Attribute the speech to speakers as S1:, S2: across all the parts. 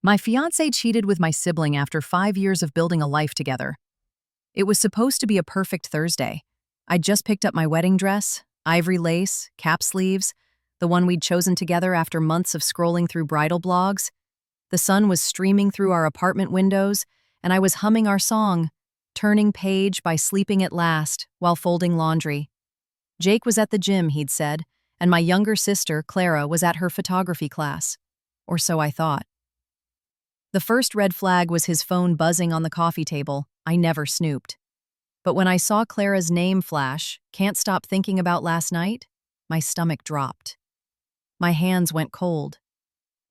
S1: My fiancé cheated with my sibling after 5 years of building a life together. It was supposed to be a perfect Thursday. I'd just picked up my wedding dress, ivory lace, cap sleeves, the one we'd chosen together after months of scrolling through bridal blogs. The sun was streaming through our apartment windows, and I was humming our song, Turning Page by Sleeping at Last, while folding laundry. Jake was at the gym, he'd said, and my younger sister, Clara, was at her photography class. Or so I thought. The first red flag was his phone buzzing on the coffee table. I never snooped. But when I saw Clara's name flash, "Can't stop thinking about last night," my stomach dropped. My hands went cold.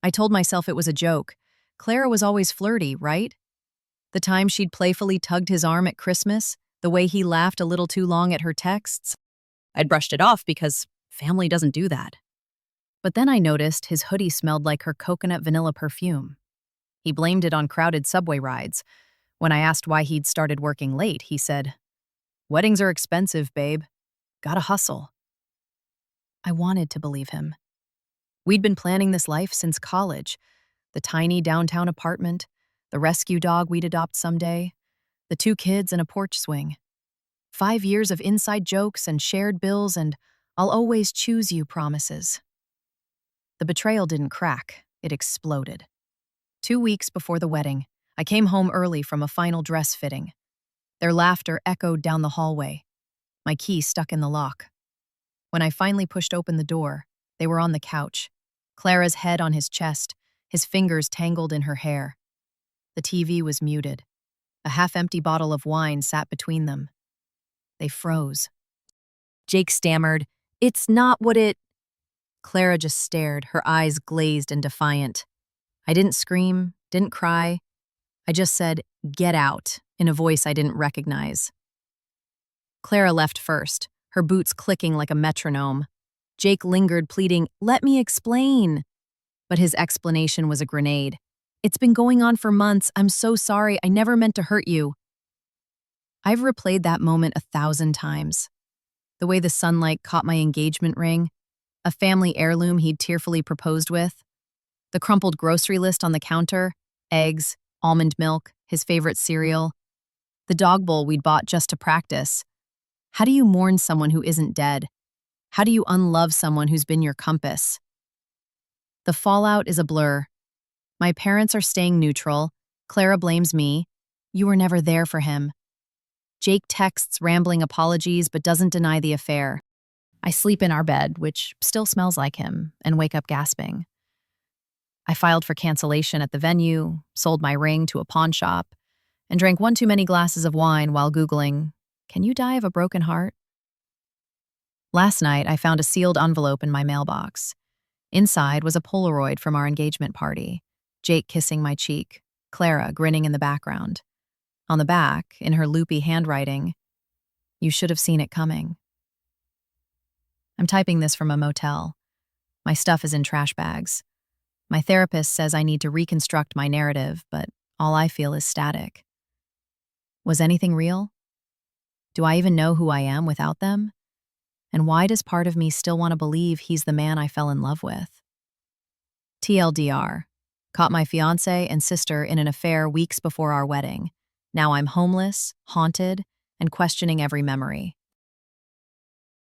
S1: I told myself it was a joke. Clara was always flirty, right? The time she'd playfully tugged his arm at Christmas, the way he laughed a little too long at her texts. I'd brushed it off because family doesn't do that. But then I noticed his hoodie smelled like her coconut vanilla perfume. He blamed it on crowded subway rides. When I asked why he'd started working late, he said, "Weddings are expensive, babe. Gotta hustle." I wanted to believe him. We'd been planning this life since college. The tiny downtown apartment, the rescue dog we'd adopt someday, the 2 kids and a porch swing. 5 years of inside jokes and shared bills and "I'll always choose you" promises. The betrayal didn't crack, it exploded. 2 weeks before the wedding, I came home early from a final dress fitting. Their laughter echoed down the hallway. My key stuck in the lock. When I finally pushed open the door, they were on the couch, Clara's head on his chest, his fingers tangled in her hair. The TV was muted. A half-empty bottle of wine sat between them. They froze. Jake stammered, "It's not what it—" Clara just stared, her eyes glazed and defiant. I didn't scream, didn't cry. I just said, "Get out," in a voice I didn't recognize. Clara left first, her boots clicking like a metronome. Jake lingered, pleading, "Let me explain." But his explanation was a grenade. "It's been going on for months. I'm so sorry. I never meant to hurt you." I've replayed that moment 1,000 times. The way the sunlight caught my engagement ring, a family heirloom he'd tearfully proposed with, the crumpled grocery list on the counter, eggs, almond milk, his favorite cereal, the dog bowl we'd bought just to practice. How do you mourn someone who isn't dead? How do you unlove someone who's been your compass? The fallout is a blur. My parents are staying neutral. Clara blames me. "You were never there for him." Jake texts rambling apologies but doesn't deny the affair. I sleep in our bed, which still smells like him, and wake up gasping. I filed for cancellation at the venue, sold my ring to a pawn shop, and drank one too many glasses of wine while Googling, "Can you die of a broken heart?" Last night, I found a sealed envelope in my mailbox. Inside was a Polaroid from our engagement party, Jake kissing my cheek, Clara grinning in the background. On the back, in her loopy handwriting, "You should have seen it coming." I'm typing this from a motel. My stuff is in trash bags. My therapist says I need to reconstruct my narrative, but all I feel is static. Was anything real? Do I even know who I am without them? And why does part of me still want to believe he's the man I fell in love with? TLDR. Caught my fiancé and sister in an affair weeks before our wedding. Now I'm homeless, haunted, and questioning every memory.